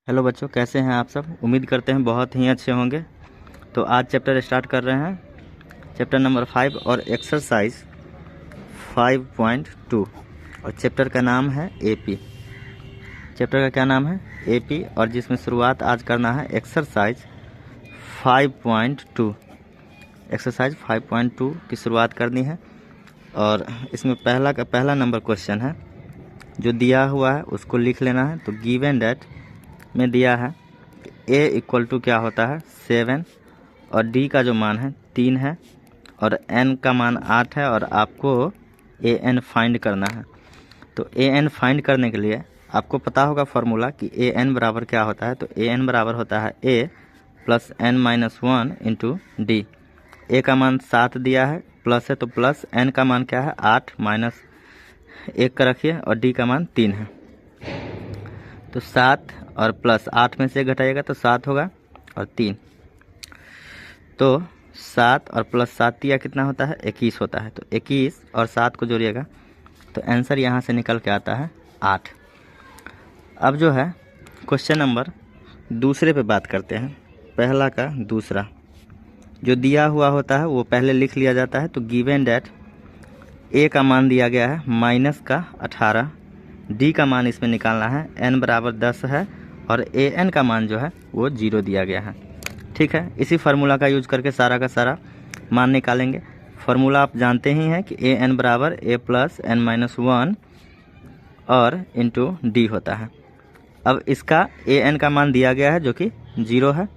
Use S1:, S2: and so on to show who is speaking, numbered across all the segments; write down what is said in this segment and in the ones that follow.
S1: Hello बच्चों, कैसे हैं आप सब। उम्मीद करते हैं बहुत ही अच्छे होंगे। तो आज चैप्टर स्टार्ट कर रहे हैं, चैप्टर नंबर 5 और एक्सरसाइज 5.2 और चैप्टर का नाम है एपी। चैप्टर का क्या नाम है? एपी। और जिसमें शुरुआत आज करना है एक्सरसाइज 5.2। एक्सरसाइज 5.2 की शुरुआत करनी है और इसमें पहला नंबर क्वेश्चन है जो दिया हुआ है उसको लिख लेना है। तो गिवन दैट में दिया है a इक्वल टू क्या होता है 7 और d का जो मान है 3 है और n का मान 8 है और आपको an फाइंड करना है। तो an फाइंड करने के लिए आपको पता होगा फॉर्मूला कि an बराबर क्या होता है। तो an बराबर होता है a plus n minus 1 into D. a का मान 7 दिया है, प्लस है तो प्लस n का मान क्या है 8 माइनस 1 का रखिए और d का मान 3 है। तो 7 और प्लस 8 में से घटाइएगा तो 7 होगा और 3। तो 7 और प्लस 7 दिया कितना होता है 21 होता है। तो 21 और 7 को जोड़िएगा तो आंसर यहाँ से निकल के आता है 8। अब जो है क्वेश्चन नंबर दूसरे पे बात करते हैं। पहला का दूसरा जो दिया हुआ होता है वो पहले लिख लिया जाता है। तो गिवन डैट a का मान दिया गया है माइनस का 18, d का मान इसमें निकालना है, n बराबर 10 है और an का मान जो है वो 0 दिया गया है। ठीक है, इसी फार्मूला का यूज करके सारा का सारा मान निकालेंगे। फार्मूला आप जानते ही हैं कि an बराबर a प्लस n माइनस 1 और इंटू डी होता है। अब इसका an का मान दिया गया है जो कि 0 है,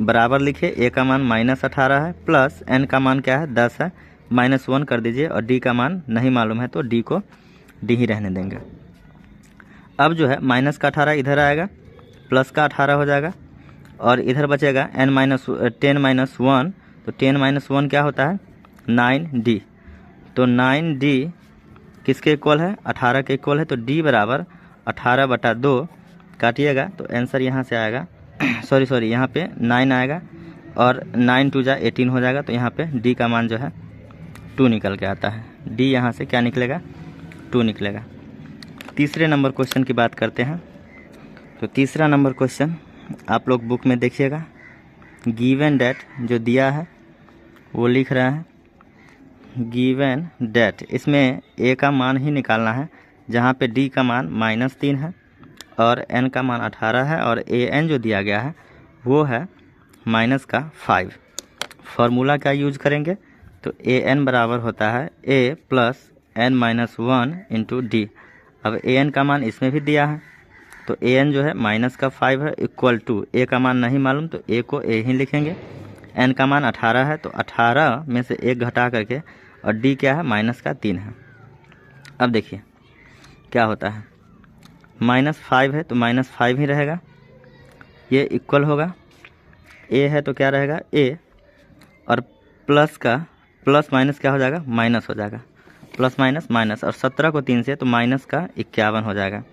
S1: बराबर लिखिए a का मान माइनस 18 है प्लस n का मान क्या है 10 है, माइनस 1 कर दीजिए और d का मान नहीं मालूम है तो d को d ही रहने देंगे। अब जो है माइनस का 18 इधर आएगा, प्लस का 18 हो जाएगा और इधर बचेगा 10 माइनस 1। तो 10 माइनस 1 क्या होता है 9d। तो 9d किसके इक्वल है 18 के इक्वल है। तो d बराबर 18/2 काटिएगा तो आंसर यहाँ से आएगा सॉरी यहाँ पे 9 आएगा और 9 2 जा 18 हो जाएगा। तो यहाँ पे d का मान जो है 2 निकल के आता है। d यहाँ से क्या निकलेगा 2 निकलेगा। तीसरे नंबर क्वेश्चन की बात करते हैं। तो तीसरा नंबर क्वेश्चन आप लोग बुक में देखिएगा। गिवन डैट जो दिया है वो लिख रहा है गिवन डैट, इसमें a का मान ही निकालना है जहाँ पे d का मान -3 है और n का मान 18 है और an जो दिया गया है वो है -5। फार्मूला क्या यूज करेंगे तो an बराबर होता है a plus n minus 1 into D. अब an का मान इसमें भी दिया है तो an जो है -5 है इक्वल टू a का मान नहीं मालूम तो a को a ही लिखेंगे। n का मान 18 है तो 18 में से 1 घटा करके और d क्या है -3 है। अब देखिए क्या होता है -5 है तो -5 ही रहेगा, ये इक्वल होगा a है तो क्या रहेगा a और प्लस का प्लस माइनस क्या हो जाएगा माइनस हो जाएगा, प्लस माइनस माइनस और 17 को 3 से तो माइनस का 51 हो जाएगा।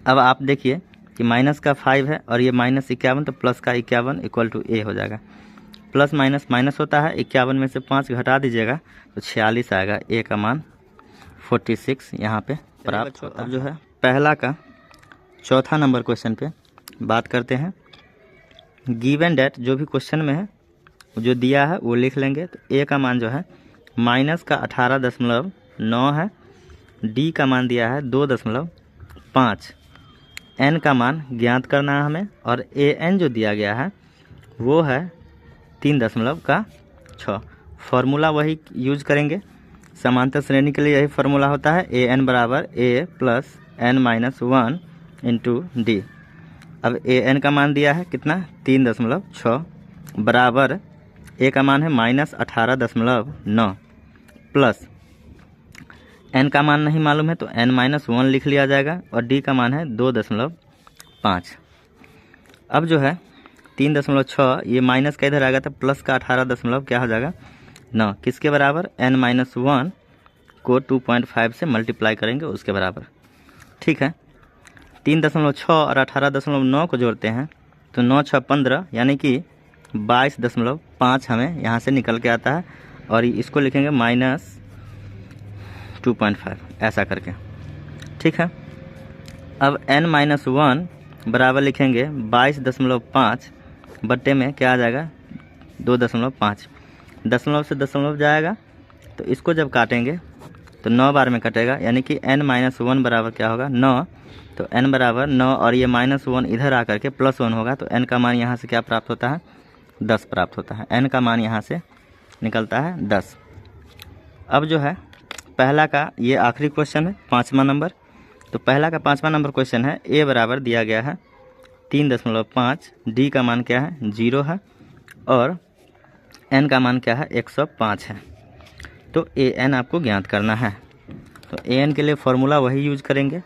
S1: अब आप देखिए कि माइनस का 5 है और ये -51 तो प्लस का 51 इक्वल टू a हो जाएगा। प्लस माइनस माइनस होता है, 51 में से 5 घटा दीजिएगा तो 46 आएगा, a का मान 46 यहाँ पे प्राप्त होता है। अब जो है पहला का चौथा नंबर क्वेश्चन पे बात करते हैं। गिवन डैट जो भी क्वेश्चन में है जो दिया है वो लिख लेंगे। तो a का मान जो है माइनस का 18.9 है, d का मान दिया है 2.5, n का मान ज्ञात करना है हमें और an जो दिया गया है वो है 3.6। फार्मूला वही यूज करेंगे, समांतर श्रेणी के लिए यही फार्मूला होता है an बराबर a plus n minus 1 into D. अब an का मान दिया है कितना 3.6 बराबर a का मान है -18.9 प्लस n का मान नहीं मालूम है तो n-1 लिख लिया जाएगा और d का मान है 2.5। अब जो है 3.6 ये माइनस का इधर आएगा तो प्लस का 18 क्या हो जाएगा 9, किसके बराबर n-1 को 2.5 से मल्टीप्लाई करेंगे उसके बराबर। ठीक है, 3.6 और 18.9 को जोड़ते हैं तो 9 6 15 यानी कि 22.5 हमें यहाँ से निकल के आता है और इसको लिखेंगे -2.5 ऐसा करके। ठीक है, अब n-1 बराबर लिखेंगे 22.5 बट्टे में क्या आ जाएगा 2.5। दशमलव से दशमलव जाएगा तो इसको जब काटेंगे तो 9 बार में कटेगा, यानी कि n-1 बराबर क्या होगा 9। तो n बराबर 9 और ये -1 इधर आकर के +1 होगा, तो n का मान यहाँ से क्या प्राप्त होता है 10 प्राप्त होता है। n का मान यहाँ से निकलता है 10। अब जो है पहला का ये आखिरी क्वेश्चन है 5वां नंबर। तो पहला का 5वां नंबर क्वेश्चन है a बराबर दिया गया है 3.5, d का मान क्या है 0 है और n का मान क्या है 105 है। तो an आपको ज्ञात करना है। तो an के लिए फॉर्मूला वही यूज करेंगे,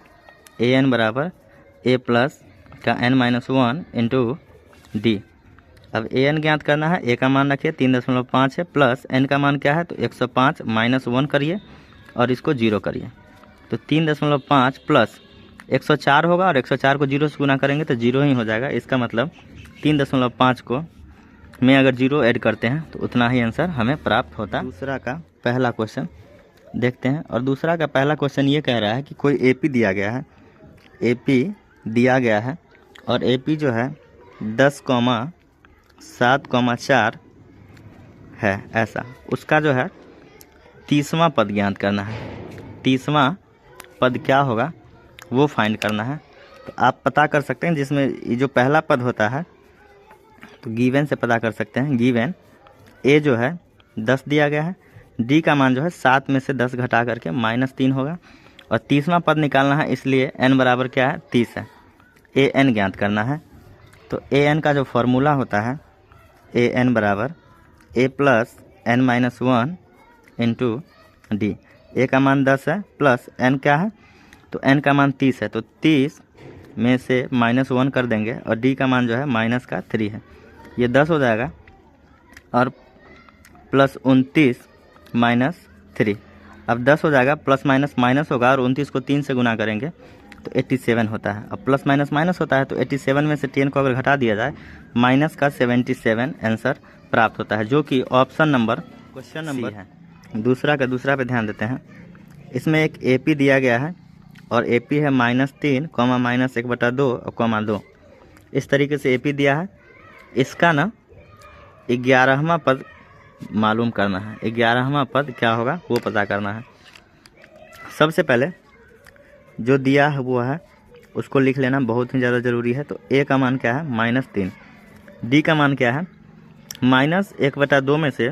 S1: an बराबर a प्लस का n-1 इंटू डी। अब an ज्ञात करना है, a का मान रखिए 3.5 है, प्लस n का मान क्या है तो 105 -1 करिए और इसको 0 करिए। तो 3.5 प्लस 104 होगा और 104 को 0 से गुना करेंगे तो 0 ही हो जाएगा। इसका मतलब 3.5 को में अगर 0 ऐड करते हैं तो उतना ही आंसर हमें प्राप्त होता है। दूसरा का पहला क्वेश्चन देखते हैं, और दूसरा का पहला क्वेश्चन ये कह रहा है कि कोई AP दिया गया है, AP दिया गया है और AP जो है 10,7,4 है ऐसा, उसका जो है 30वां पद ज्ञात करना है। 30वां पद क्या होगा वो फाइंड करना है। तो आप पता कर सकते हैं, जिसमें ये जो पहला पद होता है तो गिवन से पता कर सकते हैं। गिवन a जो है 10 दिया गया है, d का मान जो है 7 में से 10 घटा करके -3 होगा और 30वां पद निकालना है, इसलिए n बराबर क्या है 30 है। an ज्ञात करना है। तो an का जो फॉर्मूला होता है an बराबर a plus n-1 into D. a का मान 10 है प्लस n क्या है तो n का मान 30 है, तो 30 में से -1 कर देंगे और d का मान जो है -3 है, ये 10 हो जाएगा और प्लस 29 -3। अब 10 हो जाएगा, प्लस माइनस माइनस होगा और 29 को 3 से गुना करेंगे तो 87 होता है। अब प्लस माइनस माइनस होता है तो 87 में से 10 को अगर घटा दिया जाए -77 आंसर प्राप्त होता है, जो कि ऑप्शन नंबर क्वेश्चन नंबर है। दूसरा का दूसरा पे ध्यान देते हैं। इसमें एक AP दिया गया है और AP है -3, -1/2 और -2। इस तरीके से AP दिया है। इसका ना 11वां पद मालूम करना है। 11वां पद क्या होगा वो पता करना है। सबसे पहले जो दिया हुआ है उसको लिख लेना बहुत ही ज़्यादा ज़रूरी है। तो a का मान क्या है -3, d का मान क्या है -1/2 में से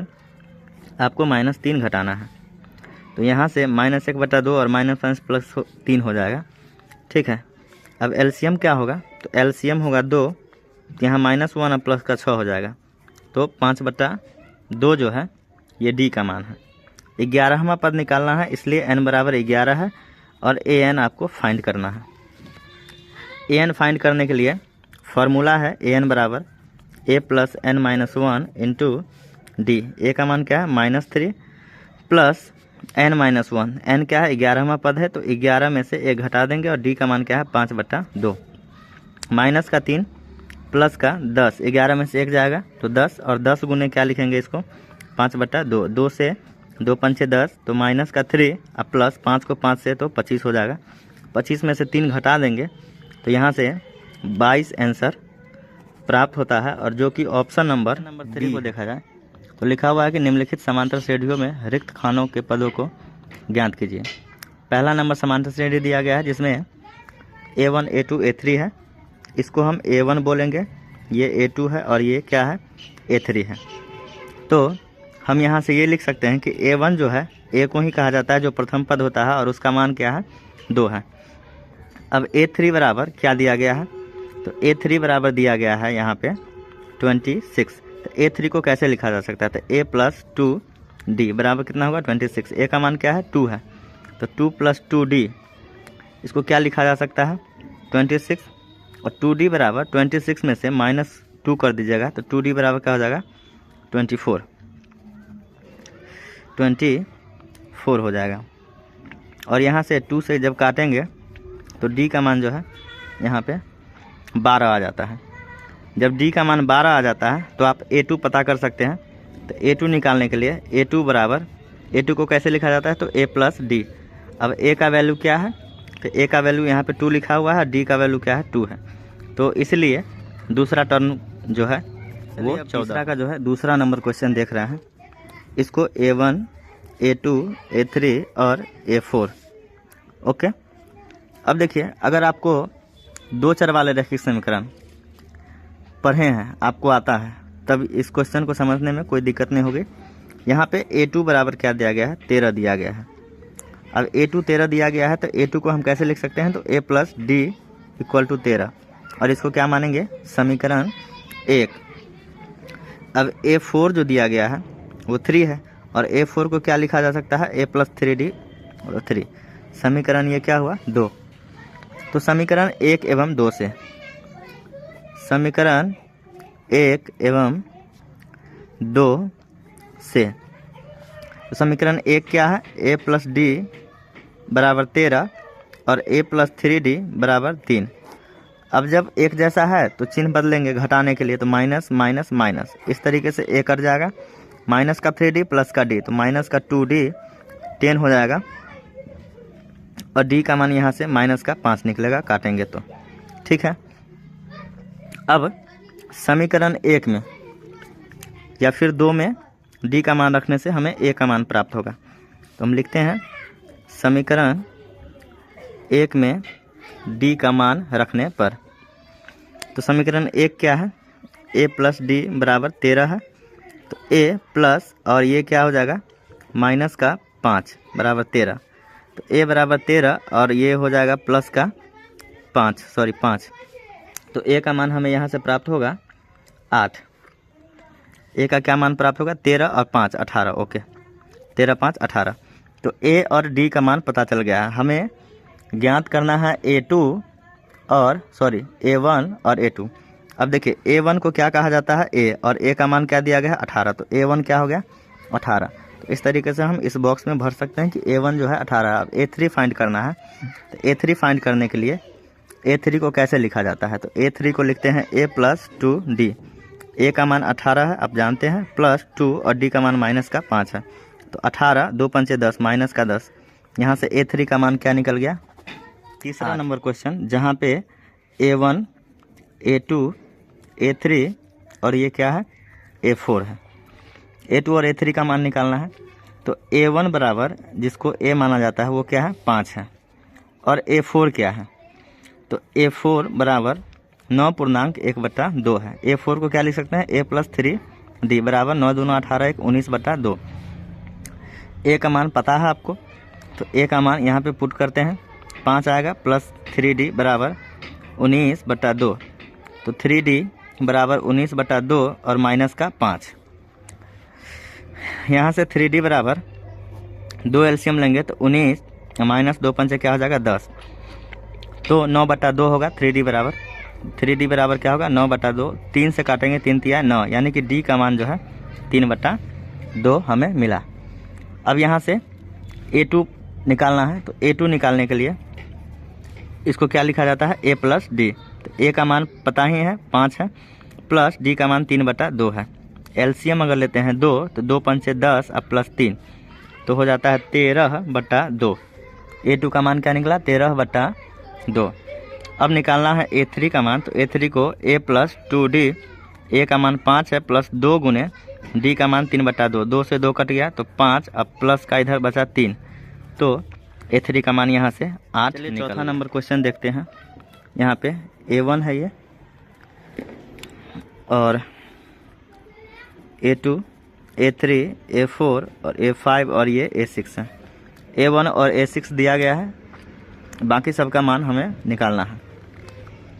S1: आपको -3 घटाना है। तो यहाँ से -1/2 और -3 हो जाएगा, ठीक है। अब LCM क्या होगा तो LCM होगा 2, यहाँ -1 और प्लस का 6 हो जाएगा, तो 5/2 जो है ये d का मान है। 11वां पद निकालना है, इसलिए n बराबर 11 है और an आपको फाइंड करना है। an फाइंड करने के लिए फॉर्मूला है an बराबर a plus n-1 into D. a का मान क्या है -3 प्लस n-1, n क्या है 11वां पद है तो 11 में से 1 घटा देंगे और d का मान क्या है 5/2, माइनस का 3 प्लस का 10, 11 में से 1 जाएगा तो 10 और 10 गुने क्या लिखेंगे इसको 5/2, 2 से 2 पंचे 10 तो माइनस का 3 और प्लस 5 को 5 से तो 25 हो जाएगा। 25 में से 3 घटा देंगे तो यहाँ से 22 आंसर प्राप्त होता है, और जो कि ऑप्शन नंबर 3 को देखा जाए तो लिखा हुआ है कि निम्नलिखित समांतर श्रेणियों में रिक्त खानों के पदों को ज्ञात कीजिए। पहला नंबर समांतर श्रेणी दिया गया है जिसमें A1 A2 A3 है, इसको हम A1 बोलेंगे, ये A2 है और ये क्या है A3 है। तो हम यहाँ से ये लिख सकते हैं कि A1 जो है A को ही कहा जाता है जो प्रथम पद होता है और उसका मान क्या है 2 है। अब A3 बराबर क्या दिया गया है तो A3 बराबर दिया गया है यहाँ पे 26। तो A3 को कैसे लिखा जा सकता है तो A प्लस 2D बराबर कितना होगा 26। A का मान क्या है 2 है तो 2 + 2D, इसको क्या लिखा जा सकता है 26 और 2D बराबर 26 में से -2 कर दीजिएगा तो 2D बराबर क्या हो जाएगा 24 हो जाएगा। और यहाँ से 2 से जब काटेंगे तो D का मान जो है यहाँ पे 12 आ जाता है। जब D का मान 12 आ जाता है तो आप A2 पता कर सकते हैं। तो A2 निकालने के लिए A2 बराबर A2 को कैसे लिखा जाता है तो A प्लस D। अब A का वैल्यू क्या है तो ए का वैल्यू यहाँ पे 2 लिखा हुआ है, डी का वैल्यू क्या है 2 है, तो इसलिए दूसरा टर्म जो है वो 14 का जो है दूसरा नंबर क्वेश्चन देख रहे हैं। इसको A1, A2, A3 और A4। ओके, अब देखिए अगर आपको दो चर वाले रैखिक समीकरण पढ़े हैं, आपको आता है, तब इस क्वेश्चन को समझने में कोई दिक्कत नहीं होगी। यहाँ पे A2 बराबर क्या दिया गया है 13 दिया गया है। अब A2 13 दिया गया है तो A2 को हम कैसे लिख सकते हैं, तो A plus D equal to 13, और इसको क्या मानेंगे समीकरण 1। अब A4 जो दिया गया है वो 3 है, और A4 को क्या लिखा जा सकता है A प्लस 3D और 3, समीकरण ये क्या हुआ 2। तो समीकरण 1 एवं 2 से, समीकरण 1 एवं 2 से, तो समीकरण 1 क्या है A प्लस डी बराबर 13 और A प्लस 3D बराबर 3। अब जब एक जैसा है तो चिन्ह बदलेंगे घटाने के लिए, तो माइनस माइनस माइनस, इस तरीके से A कट जाएगा, माइनस का 3D प्लस का D, तो माइनस का 2D 10 हो जाएगा, और D का मान यहाँ से माइनस का 5 निकलेगा काटेंगे तो, ठीक है। अब समीकरण 1 में या फिर 2 में D का मान रखने से हमें A का मान प्राप्त होगा, तो हम लिखते हैं समीकरण 1 में D का मान रखने पर, तो समीकरण 1 क्या है A प्लस डी बराबर 13 है, तो A प्लस और ये क्या हो जाएगा माइनस का 5 बराबर 13, तो A बराबर 13 और ये हो जाएगा प्लस का 5, तो A का मान हमें यहाँ से प्राप्त होगा 8। A का क्या मान प्राप्त होगा 13 और 5 18, ओके 13 5 18, तो A और D का मान पता चल गया है। हमें ज्ञात करना है A1 और A2। अब देखिए A1 को क्या कहा जाता है A, और A का मान क्या दिया गया है 18, तो A1 क्या हो गया 18। तो इस तरीके से हम इस बॉक्स में भर सकते हैं कि A1 जो है 18। अब A3 फाइंड करना है, तो A3 फाइंड करने के लिए A3 को कैसे लिखा जाता है, तो A3 को लिखते हैं A प्लस 2D। A का मान 18 है आप जानते हैं, प्लस 2 और D का मान माइनस का 5 है, तो 18 2 पंचे 10 माइनस का 10, यहाँ से A3 का मान क्या निकल गया। तीसरा नंबर क्वेश्चन जहाँ पे A1, A2, A3 और ये क्या है A4 है। A2 और A3 का मान निकालना है, तो A1 बराबर जिसको A माना जाता है वो क्या है 5 है, और A4 क्या है, तो A4 बराबर 9.1/2 है। A4 को क्या लिख सकते हैं A प्लस 3D बराबर 9 दूना 18 1 19/2। A का मान पता है आपको, तो A का मान यहाँ पे पुट करते हैं, 5 आएगा प्लस 3D बराबर 19/2, तो 3D बराबर 19/2 और माइनस का 5। यहाँ से 3D बराबर 2 एलसीएम लेंगे तो 19 माइनस 2 पंचे क्या हो जाएगा 10, तो 9/2 होगा। 3D बराबर क्या होगा 9/2, 3 से काटेंगे 3 तिया 9, यानी कि D का मान जो है 3/2 हमें मिला। अब यहाँ से A2 निकालना है, तो A2 निकालने के लिए इसको क्या लिखा जाता है A प्लस डी, तो A का मान पता ही है 5 है, प्लस D का मान 3/2 है। एलसीएम अगर लेते हैं 2, तो 2 पंचे 10 अब प्लस 3, तो हो जाता है 13/2। A2 का मान क्या निकला 13/2। अब निकालना है A3 का मान, तो A3 को A प्लस 2D, A का मान 5 है प्लस 2 गुने D का मान 3/2, 2 से 2 कट गया तो 5, अब प्लस का इधर बचा 3, तो A3 का मान यहाँ से 8 निकल। चौथा नंबर क्वेश्चन देखते हैं। यहाँ पे A1 है ये, और A2, A3, A4 और A5 और ये A6 है। A1 और A6 दिया गया है, बाकी सबका मान हमें निकालना है।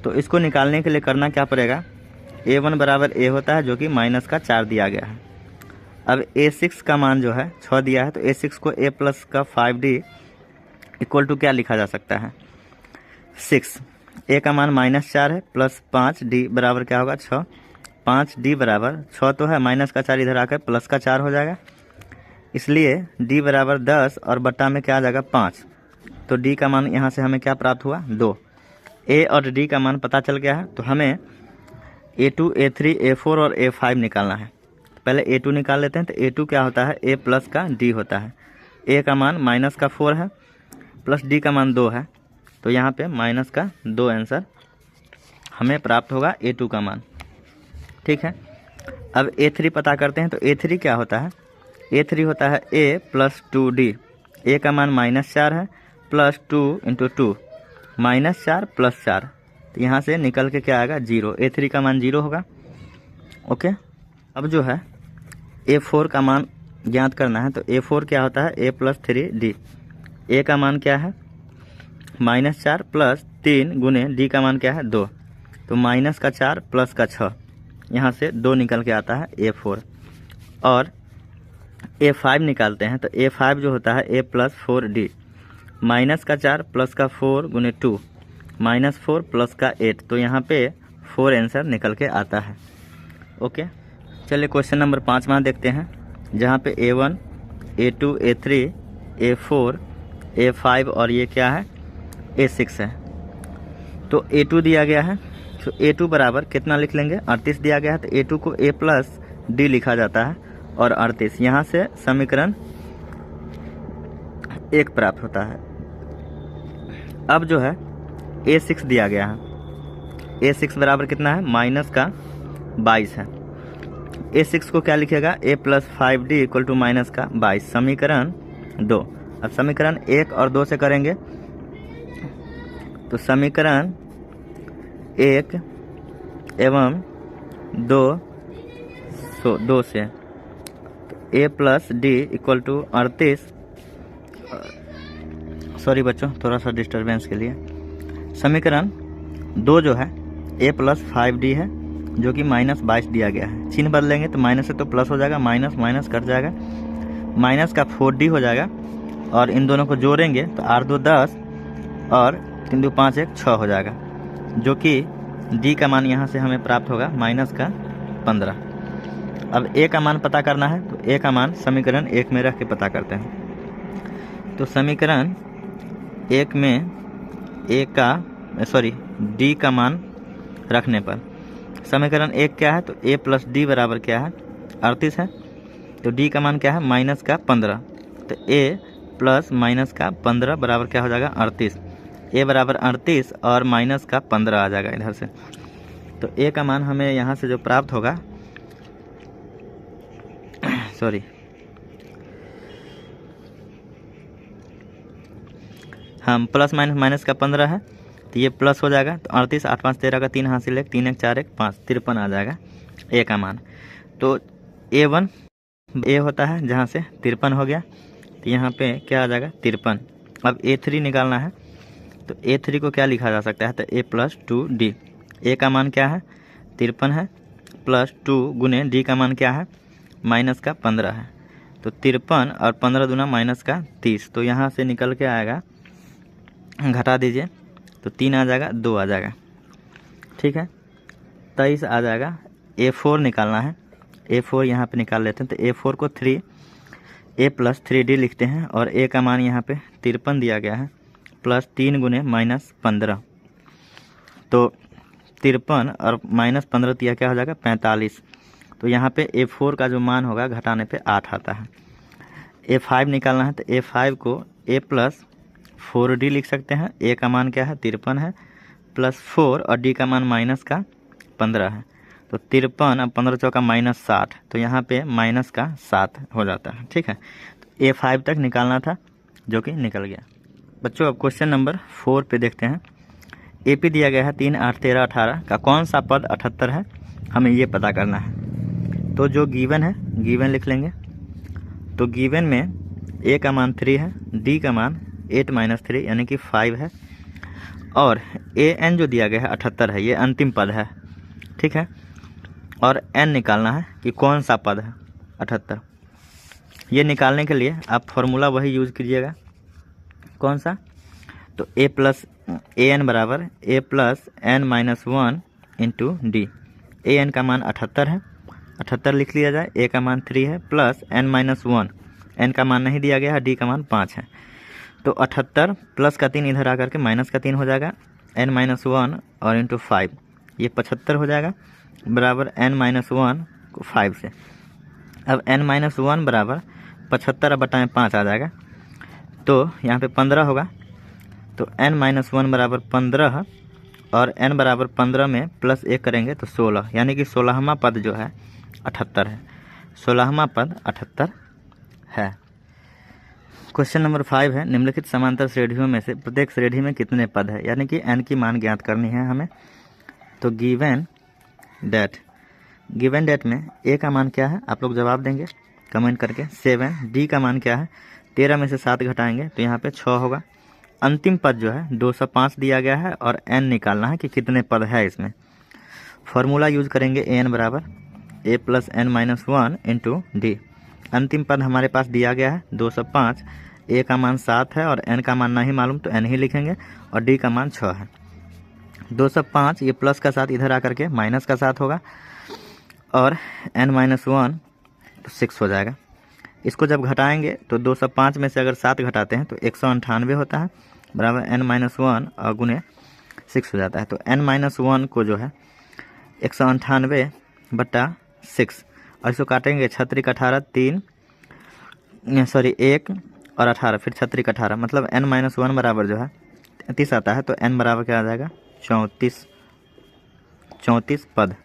S1: तो इसको निकालने के लिए करना क्या पड़ेगा, A1 बराबर A होता है जो कि माइनस का 4 दिया गया है। अब A6 का मान जो है 6 दिया है, तो A6 को A प्लस का 5D इक्वल टू क्या लिखा जा सकता है 6। A का मान -4 है प्लस 5D बराबर क्या होगा 6। 5D बराबर 6 तो है, माइनस का 4 इधर आकर प्लस का 4 हो जाएगा, इसलिए D बराबर 10 और बट्टा में क्या आ जाएगा 5, तो D का मान यहाँ से हमें क्या प्राप्त हुआ 2। A और D का मान पता चल गया है, तो हमें A2, A3, A4 और A5 निकालना है। पहले A2 निकाल लेते हैं, तो A2 क्या होता है A प्लस का D होता है। A का मान -4 है प्लस D का मान 2 है, तो यहाँ पे माइनस का 2 आंसर हमें प्राप्त होगा A2 का मान। ठीक है, अब A3 पता करते हैं। तो A3 क्या होता है? A3 होता है A प्लस 2D। A का मान -4 है, प्लस 2 इंटू 2 -4 प्लस 4, तो यहाँ से निकल के क्या आएगा? 0। A3 का मान 0 होगा। ओके, अब जो है A4 का मान ज्ञात करना है। तो A4 क्या होता है? A plus 3D। A का मान क्या है? -4 प्लस 3 गुने D का मान क्या है? 2, तो माइनस का 4 प्लस का 6, यहाँ से 2 निकल के आता है A4। और A5 निकालते हैं। तो A5 जो होता है A प्लस 4D, माइनस का 4 प्लस का 4 गुने 2, -4 प्लस का 8, तो यहाँ पे 4 आंसर निकल के आता है। ओके, चलिए क्वेश्चन नंबर 5वां देखते हैं, जहाँ पे A1, A2, A3, A4, A5 और ये क्या है? A6 है। तो A2 दिया गया है, तो A2 बराबर कितना लिख लेंगे? 38 दिया गया है, तो A2 को A प्लस D लिखा जाता है और 38, यहाँ से समीकरण 1 प्राप्त होता है। अब जो है A6 दिया गया है। A6 बराबर कितना है? माइनस का 22 है। A6 को क्या लिखेगा? A plus 5D equal to minus का 22, समीकरण 2। अब समीकरण 1 और 2 से करेंगे, तो समीकरण 1 एवं 2 से तो A plus D equal to 38, sorry बच्चों थोड़ा सा डिस्टरबेंस के लिए, समीकरण 2 जो है A प्लस 5D है, जो कि -22 दिया गया है। चिन्ह बदलेंगे तो माइनस से तो प्लस हो जाएगा, माइनस माइनस कट जाएगा, माइनस का 4D हो जाएगा, और इन दोनों को जोड़ेंगे तो 8 2 10 और 3 2 5 1 6 हो जाएगा, जो कि D का मान यहाँ से हमें प्राप्त होगा माइनस का 15। अब A का मान पता करना है, तो A का मान समीकरण 1 में रख के पता करते हैं। तो समीकरण 1 में D का मान रखने पर समीकरण 1 क्या है? तो A प्लस D बराबर क्या है? 38 है। तो D का मान क्या है? माइनस का 15, तो A प्लस माइनस का 15 बराबर क्या हो जाएगा? 38। A बराबर 38 और माइनस का 15 आ जाएगा इधर से, तो A का मान हमें यहाँ से जो प्राप्त होगा हम प्लस माइनस का 15 है, तो ये प्लस हो जाएगा, तो 38 8 5 13 का 3 हासिल 1 3 1 4 1 5 53 आ जाएगा A का मान। तो A1 A होता है जहाँ से 53 हो गया, तो यहाँ पे क्या आ जाएगा? 53। अब A3 निकालना है, तो A3 को क्या लिखा जा सकता है? तो A प्लस 2D। A का मान क्या है? 53 है, प्लस 2 गुने D का मान क्या है? माइनस का 15 है, तो 53 और 15 दूना माइनस का 30, तो यहाँ से निकल के आएगा, घटा दीजिए तो 3 आ जाएगा, 2 आ जाएगा। ठीक है, 23 आ जाएगा। A4 निकालना है, A4 यहाँ पे निकाल लेते हैं। तो A4 को A प्लस 3D लिखते हैं, और A का मान यहाँ पे 53 दिया गया है, प्लस 3 गुने -15, तो 53 और -15 दिया क्या हो जाएगा? 45। तो यहाँ पे A4 का जो मान होगा घटाने पे 8 आता है। A5 निकालना है, तो A5 को A प्लस 4D लिख सकते हैं। A का मान क्या है? 53 है, प्लस 4 और D का मान माइनस का 15 है, तो 53 और 15 चौका -60, तो यहाँ पे माइनस का 7 हो जाता है। ठीक है, तो A5 तक निकालना था, जो कि निकल गया। बच्चों अब क्वेश्चन नंबर 4 पे देखते हैं। AP दिया गया है 3 8 13 18 का कौन सा पद 78 है, हमें ये पता करना है। तो जो गिवन है, गिवन लिख लेंगे। तो गिवन में A का मान 3 है, D का मान 8 - 3 यानी कि 5 है, और AN जो दिया गया है 78 है, ये अंतिम पद है। ठीक है, और N निकालना है कि कौन सा पद है 78। ये निकालने के लिए आप फॉर्मूला वही यूज़ कीजिएगा। कौन सा? तो A प्लस AN बराबर A plus N - 1 into D। AN का मान 78 है, 78 लिख लिया जाए। A का मान 3 है, प्लस N - 1, N का मान नहीं दिया गया है, D का मान 5 है। तो 78 प्लस का 3 इधर आकर के माइनस का 3 हो जाएगा, N - 1 और इंटू 5, ये 75 हो जाएगा, बराबर N - 1 को 5 से। अब N - 1 बराबर 75 बटाएँ 5 आ जाएगा, तो यहाँ पे 15 होगा, तो n-1 बराबर 15 और n बराबर 15 में प्लस 1 करेंगे तो 16, यानी कि 16वां पद जो है 78 है। 16वां पद 78 है। क्वेश्चन नंबर 5 है, निम्नलिखित समांतर श्रेणियों में से प्रत्येक श्रेणी में कितने पद है, यानी कि n की मान ज्ञात करनी है हमें। तो गिवन डेट में a का मान क्या है, आप लोग जवाब देंगे कमेंट करके। 7, d का मान क्या है, 13 में से 7 घटाएंगे तो यहाँ पे 6 होगा। अंतिम पद जो है 205 दिया गया है और n निकालना है कि कितने पद है इसमें। फॉर्मूला यूज करेंगे an बराबर a plus n-1 into D. अंतिम पद हमारे पास दिया गया है 205, a का मान 7 है और n का मान नहीं मालूम तो n ही लिखेंगे और d का मान 6 है। 205 ये प्लस का साथ इधर आकर के माइनस का साथ होगा और n-1 तो 6 हो जाएगा। इसको जब घटाएंगे तो 205 में से अगर 7 घटाते हैं तो 198 होता है, बराबर n-1 और गुने 6 हो जाता है। तो n-1 को जो है 198/6 और इसको काटेंगे 36 18 1 और 18 फिर 36 18, मतलब n-1 बराबर जो है 30 आता है। तो n बराबर क्या आ जाएगा 34 पद।